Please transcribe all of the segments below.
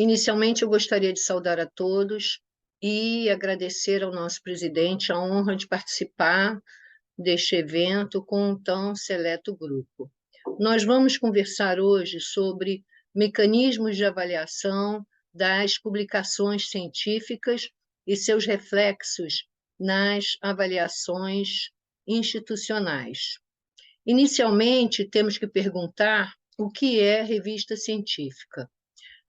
Inicialmente, eu gostaria de saudar a todos e agradecer ao nosso presidente a honra de participar deste evento com um tão seleto grupo. Nós vamos conversar hoje sobre mecanismos de avaliação das publicações científicas e seus reflexos nas avaliações institucionais. Inicialmente, temos que perguntar o que é revista científica.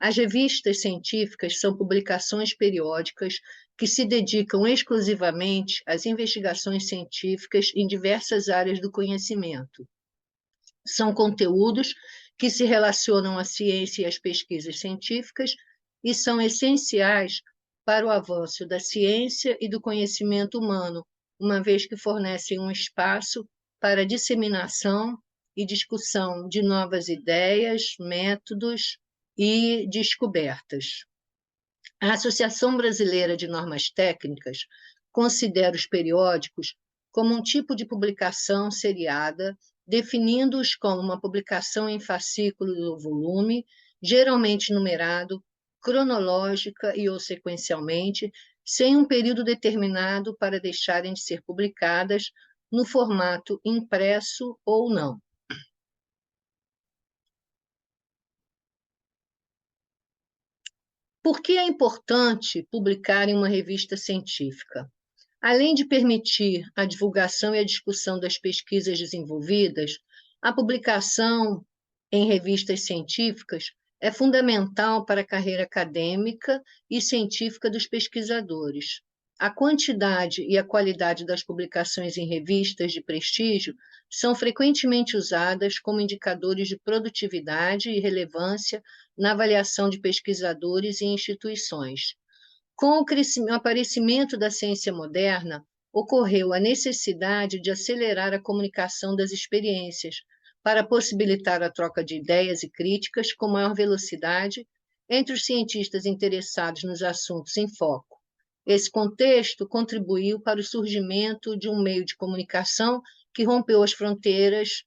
As revistas científicas são publicações periódicas que se dedicam exclusivamente às investigações científicas em diversas áreas do conhecimento. São conteúdos que se relacionam à ciência e às pesquisas científicas e são essenciais para o avanço da ciência e do conhecimento humano, uma vez que fornecem um espaço para a disseminação e discussão de novas ideias, métodos e descobertas. A Associação Brasileira de Normas Técnicas considera os periódicos como um tipo de publicação seriada, definindo-os como uma publicação em fascículo do volume, geralmente numerado, cronológica e ou sequencialmente, sem um período determinado para deixarem de ser publicadas no formato impresso ou não. Por que é importante publicar em uma revista científica? Além de permitir a divulgação e a discussão das pesquisas desenvolvidas, a publicação em revistas científicas é fundamental para a carreira acadêmica e científica dos pesquisadores. A quantidade e a qualidade das publicações em revistas de prestígio são frequentemente usadas como indicadores de produtividade e relevância na avaliação de pesquisadores e instituições. Com o aparecimento da ciência moderna, ocorreu a necessidade de acelerar a comunicação das experiências, para possibilitar a troca de ideias e críticas com maior velocidade entre os cientistas interessados nos assuntos em foco. Esse contexto contribuiu para o surgimento de um meio de comunicação que rompeu as fronteiras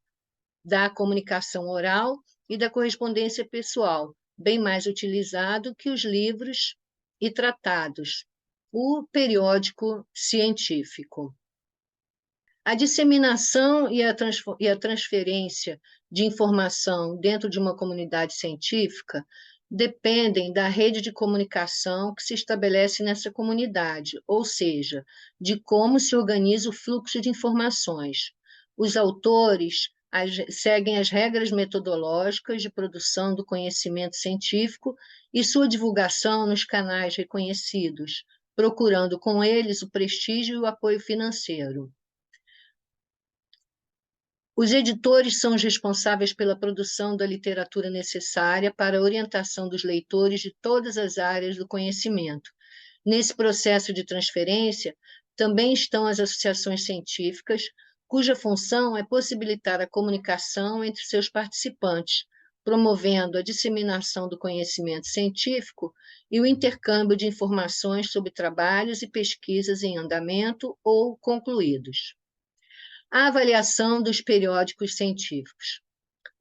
da comunicação oral e da correspondência pessoal, bem mais utilizado que os livros e tratados, o periódico científico. A disseminação e a transferência de informação dentro de uma comunidade científica dependem da rede de comunicação que se estabelece nessa comunidade, ou seja, de como se organiza o fluxo de informações. Os autores seguem as regras metodológicas de produção do conhecimento científico e sua divulgação nos canais reconhecidos, procurando com eles o prestígio e o apoio financeiro. Os editores são os responsáveis pela produção da literatura necessária para a orientação dos leitores de todas as áreas do conhecimento. Nesse processo de transferência, também estão as associações científicas, cuja função é possibilitar a comunicação entre seus participantes, promovendo a disseminação do conhecimento científico e o intercâmbio de informações sobre trabalhos e pesquisas em andamento ou concluídos. A avaliação dos periódicos científicos.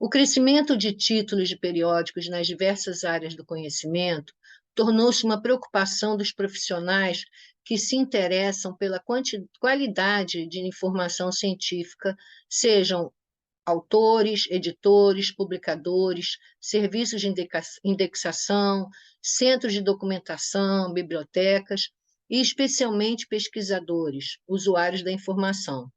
O crescimento de títulos de periódicos nas diversas áreas do conhecimento tornou-se uma preocupação dos profissionais que se interessam pela qualidade de informação científica, sejam autores, editores, publicadores, serviços de indexação, centros de documentação, bibliotecas e, especialmente, pesquisadores, usuários da informação.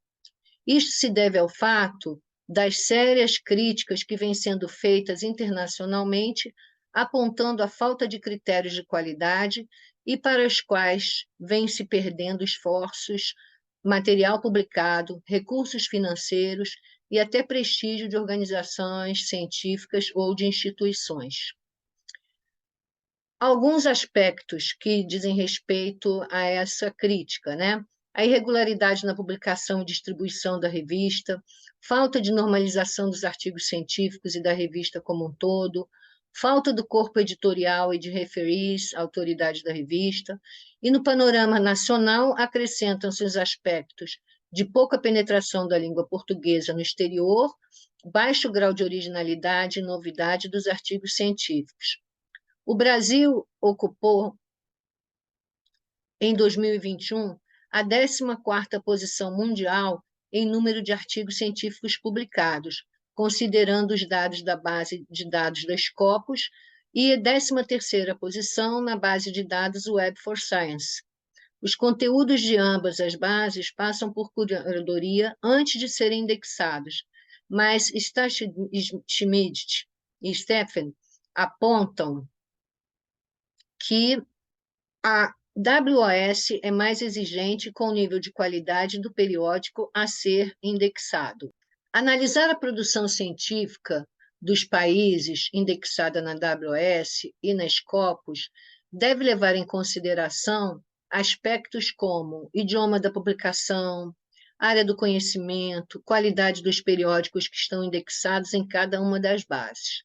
Isto se deve ao fato das sérias críticas que vêm sendo feitas internacionalmente, apontando a falta de critérios de qualidade e para os quais vêm se perdendo esforços, material publicado, recursos financeiros e até prestígio de organizações científicas ou de instituições. Alguns aspectos que dizem respeito a essa crítica, né? A irregularidade na publicação e distribuição da revista, falta de normalização dos artigos científicos e da revista como um todo, falta do corpo editorial e de referees, autoridade da revista, e no panorama nacional acrescentam-se os aspectos de pouca penetração da língua portuguesa no exterior, baixo grau de originalidade e novidade dos artigos científicos. O Brasil ocupou, em 2021, a 14ª posição mundial em número de artigos científicos publicados, considerando os dados da base de dados da Scopus, e a 13ª posição na base de dados Web for Science. Os conteúdos de ambas as bases passam por curadoria antes de serem indexados, mas Schmidt e Stephen apontam que a WOS é mais exigente com o nível de qualidade do periódico a ser indexado. Analisar a produção científica dos países indexada na WOS e na Scopus deve levar em consideração aspectos como idioma da publicação, área do conhecimento, qualidade dos periódicos que estão indexados em cada uma das bases.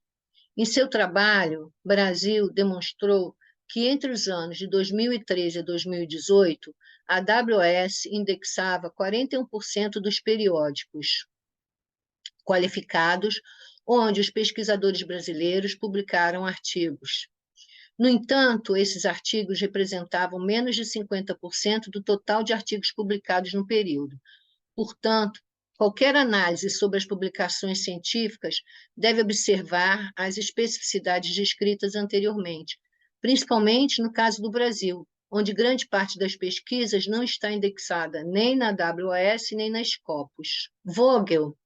Em seu trabalho, Brasil demonstrou que entre os anos de 2013 a 2018, a WOS indexava 41% dos periódicos qualificados, onde os pesquisadores brasileiros publicaram artigos. No entanto, esses artigos representavam menos de 50% do total de artigos publicados no período. Portanto, qualquer análise sobre as publicações científicas deve observar as especificidades descritas anteriormente, principalmente no caso do Brasil, onde grande parte das pesquisas não está indexada nem na WOS nem na Scopus. Vogel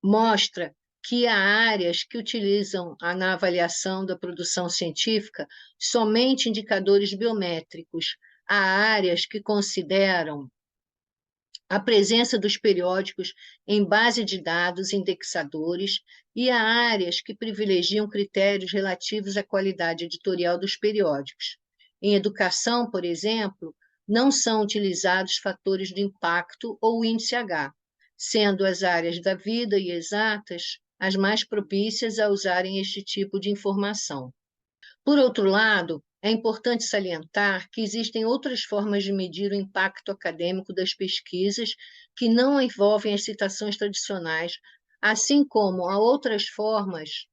mostra que há áreas que utilizam na avaliação da produção científica somente indicadores biométricos, há áreas que consideram a presença dos periódicos em base de dados indexadores e há áreas que privilegiam critérios relativos à qualidade editorial dos periódicos. Em educação, por exemplo, não são utilizados fatores de impacto ou índice H, sendo as áreas da vida e exatas as mais propícias a usarem este tipo de informação. Por outro lado, é importante salientar que existem outras formas de medir o impacto acadêmico das pesquisas que não envolvem as citações tradicionais, assim como há outras formas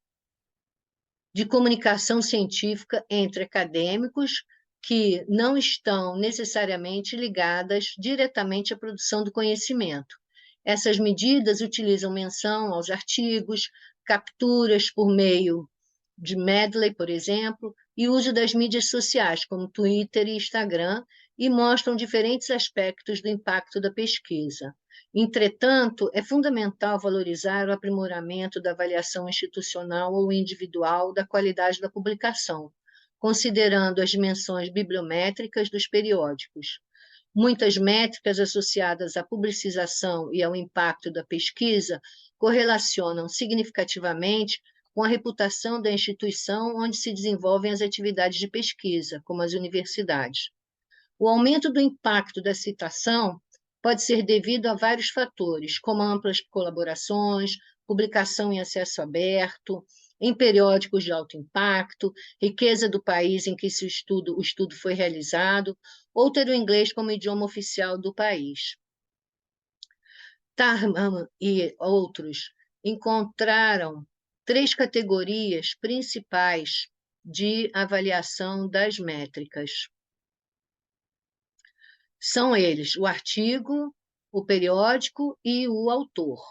de comunicação científica entre acadêmicos que não estão necessariamente ligadas diretamente à produção do conhecimento. Essas medidas utilizam menção aos artigos, capturas por meio de Medley, por exemplo, e uso das mídias sociais, como Twitter e Instagram, e mostram diferentes aspectos do impacto da pesquisa. Entretanto, é fundamental valorizar o aprimoramento da avaliação institucional ou individual da qualidade da publicação, considerando as dimensões bibliométricas dos periódicos. Muitas métricas associadas à publicização e ao impacto da pesquisa correlacionam significativamente com a reputação da instituição onde se desenvolvem as atividades de pesquisa, como as universidades. O aumento do impacto da citação pode ser devido a vários fatores, como amplas colaborações, publicação em acesso aberto, em periódicos de alto impacto, riqueza do país em que o estudo foi realizado, ou ter o inglês como idioma oficial do país. Tarman e outros encontraram 3 categorias principais de avaliação das métricas. São eles o artigo, o periódico e o autor.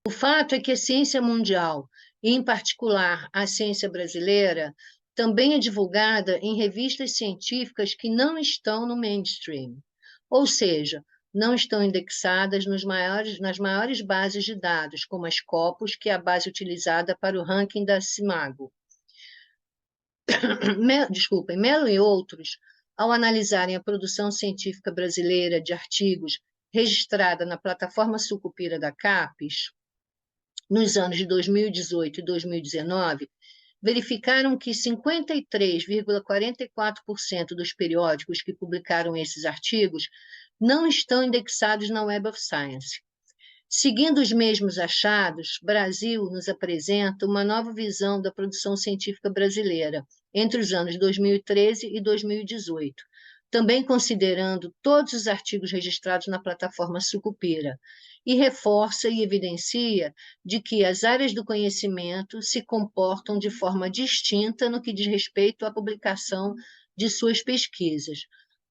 O fato é que a ciência mundial, e em particular a ciência brasileira, também é divulgada em revistas científicas que não estão no mainstream, ou seja, não estão indexadas nas maiores bases de dados, como a Scopus, que é a base utilizada para o ranking da Simago. Mello e outros, ao analisarem a produção científica brasileira de artigos registrada na plataforma Sucupira da CAPES, nos anos de 2018 e 2019, verificaram que 53,44% dos periódicos que publicaram esses artigos não estão indexados na Web of Science. Seguindo os mesmos achados, Brasil nos apresenta uma nova visão da produção científica brasileira entre os anos 2013 e 2018, também considerando todos os artigos registrados na plataforma Sucupira, e reforça e evidencia de que as áreas do conhecimento se comportam de forma distinta no que diz respeito à publicação de suas pesquisas.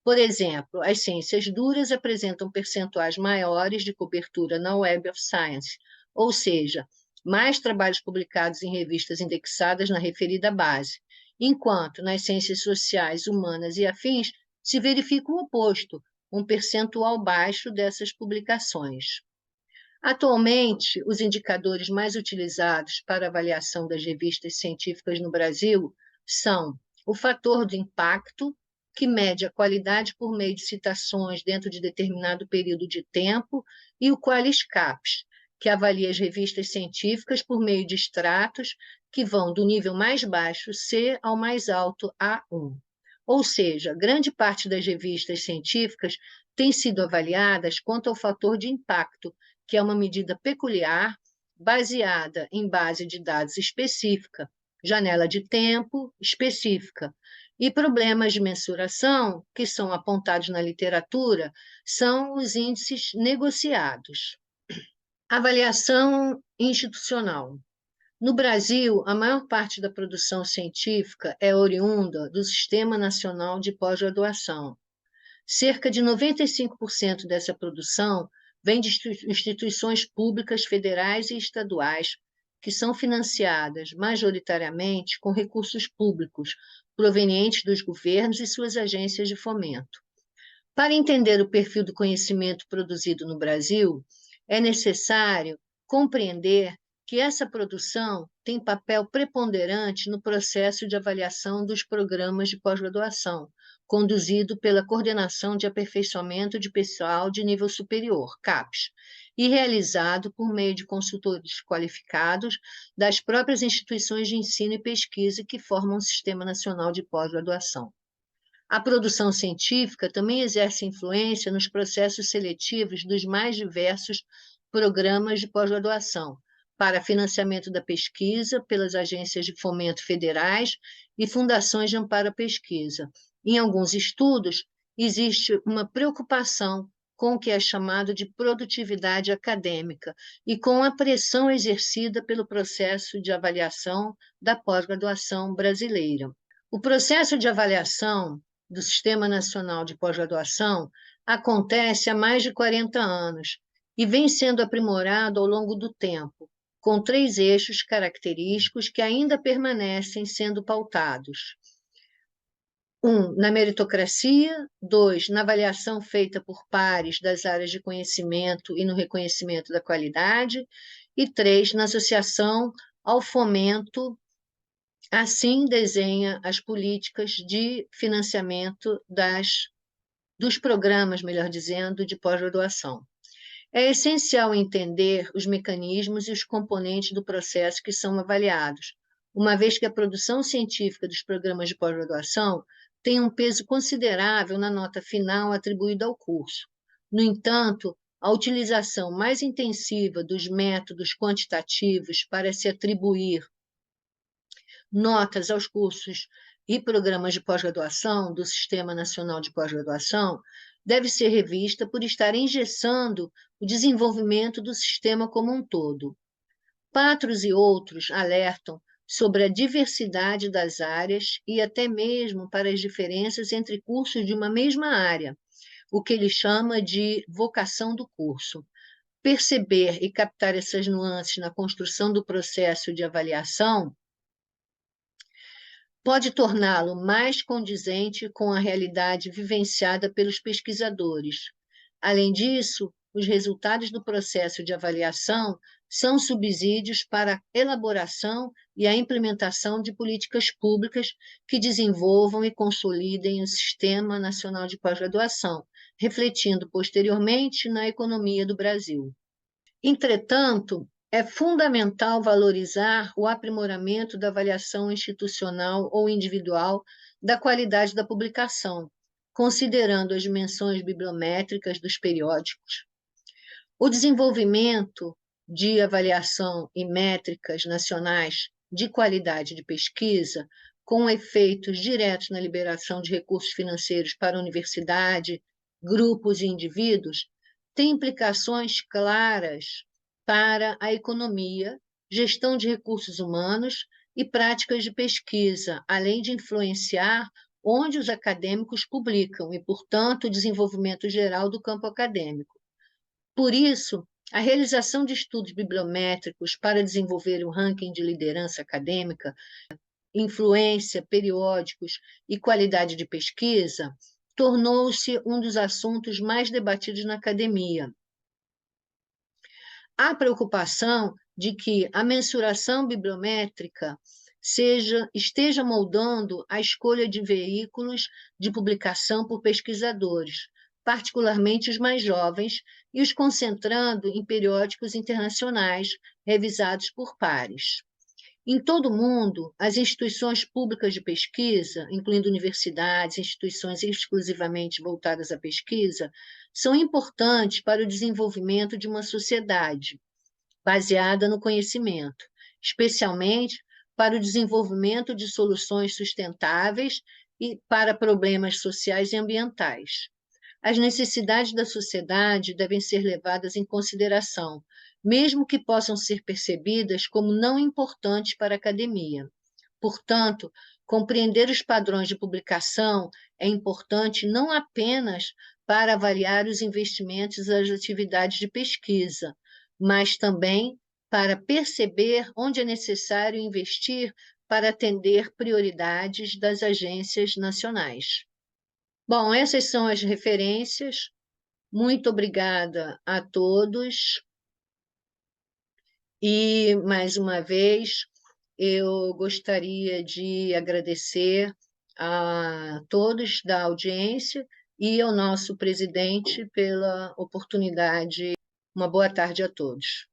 Por exemplo, as ciências duras apresentam percentuais maiores de cobertura na Web of Science, ou seja, mais trabalhos publicados em revistas indexadas na referida base, enquanto nas ciências sociais, humanas e afins se verifica o oposto, um percentual baixo dessas publicações. Atualmente, os indicadores mais utilizados para avaliação das revistas científicas no Brasil são o fator de impacto, que mede a qualidade por meio de citações dentro de determinado período de tempo, e o QualisCaps, que avalia as revistas científicas por meio de extratos que vão do nível mais baixo, C, ao mais alto, A1. Ou seja, grande parte das revistas científicas tem sido avaliadas quanto ao fator de impacto, que é uma medida peculiar, baseada em base de dados específica, janela de tempo específica, e problemas de mensuração, que são apontados na literatura, são os índices negociados. Avaliação institucional. No Brasil, a maior parte da produção científica é oriunda do Sistema Nacional de Pós-Graduação. Cerca de 95% dessa produção vem de instituições públicas federais e estaduais, que são financiadas majoritariamente com recursos públicos provenientes dos governos e suas agências de fomento. Para entender o perfil do conhecimento produzido no Brasil, é necessário compreender que essa produção tem papel preponderante no processo de avaliação dos programas de pós-graduação, conduzido pela Coordenação de Aperfeiçoamento de Pessoal de Nível Superior, CAPES, e realizado por meio de consultores qualificados das próprias instituições de ensino e pesquisa que formam o Sistema Nacional de Pós-Graduação. A produção científica também exerce influência nos processos seletivos dos mais diversos programas de pós-graduação, para financiamento da pesquisa pelas agências de fomento federais e fundações de amparo à pesquisa. Em alguns estudos, existe uma preocupação com o que é chamado de produtividade acadêmica e com a pressão exercida pelo processo de avaliação da pós-graduação brasileira. O processo de avaliação do Sistema Nacional de Pós-Graduação acontece há mais de 40 anos e vem sendo aprimorado ao longo do tempo, com 3 eixos característicos que ainda permanecem sendo pautados. 1, na meritocracia. 2, na avaliação feita por pares das áreas de conhecimento e no reconhecimento da qualidade. E 3, na associação ao fomento. Assim desenha as políticas de financiamento dos programas, melhor dizendo, de pós-graduação. É essencial entender os mecanismos e os componentes do processo que são avaliados, uma vez que a produção científica dos programas de pós-graduação tem um peso considerável na nota final atribuída ao curso. No entanto, a utilização mais intensiva dos métodos quantitativos para se atribuir notas aos cursos e programas de pós-graduação do Sistema Nacional de Pós-Graduação deve ser revista por estar engessando o desenvolvimento do sistema como um todo. Patros e outros alertam sobre a diversidade das áreas e até mesmo para as diferenças entre cursos de uma mesma área, o que ele chama de vocação do curso. Perceber e captar essas nuances na construção do processo de avaliação pode torná-lo mais condizente com a realidade vivenciada pelos pesquisadores. Além disso, os resultados do processo de avaliação são subsídios para a elaboração e a implementação de políticas públicas que desenvolvam e consolidem o Sistema Nacional de Pós-Graduação, refletindo posteriormente na economia do Brasil. Entretanto, é fundamental valorizar o aprimoramento da avaliação institucional ou individual da qualidade da publicação, considerando as dimensões bibliométricas dos periódicos. O desenvolvimento de avaliação e métricas nacionais de qualidade de pesquisa, com efeitos diretos na liberação de recursos financeiros para a universidade, grupos e indivíduos, tem implicações claras para a economia, gestão de recursos humanos e práticas de pesquisa, além de influenciar onde os acadêmicos publicam e, portanto, o desenvolvimento geral do campo acadêmico. Por isso, a realização de estudos bibliométricos para desenvolver o ranking de liderança acadêmica, influência, periódicos e qualidade de pesquisa tornou-se um dos assuntos mais debatidos na academia. Há preocupação de que a mensuração bibliométrica esteja moldando a escolha de veículos de publicação por pesquisadores, particularmente os mais jovens, e os concentrando em periódicos internacionais revisados por pares. Em todo o mundo, as instituições públicas de pesquisa, incluindo universidades, instituições exclusivamente voltadas à pesquisa, são importantes para o desenvolvimento de uma sociedade baseada no conhecimento, especialmente para o desenvolvimento de soluções sustentáveis e para problemas sociais e ambientais. As necessidades da sociedade devem ser levadas em consideração, mesmo que possam ser percebidas como não importantes para a academia. Portanto, compreender os padrões de publicação é importante não apenas para avaliar os investimentos das atividades de pesquisa, mas também para perceber onde é necessário investir para atender prioridades das agências nacionais. Bom, essas são as referências. Muito obrigada a todos. E, mais uma vez, eu gostaria de agradecer a todos da audiência e ao nosso presidente pela oportunidade. Uma boa tarde a todos.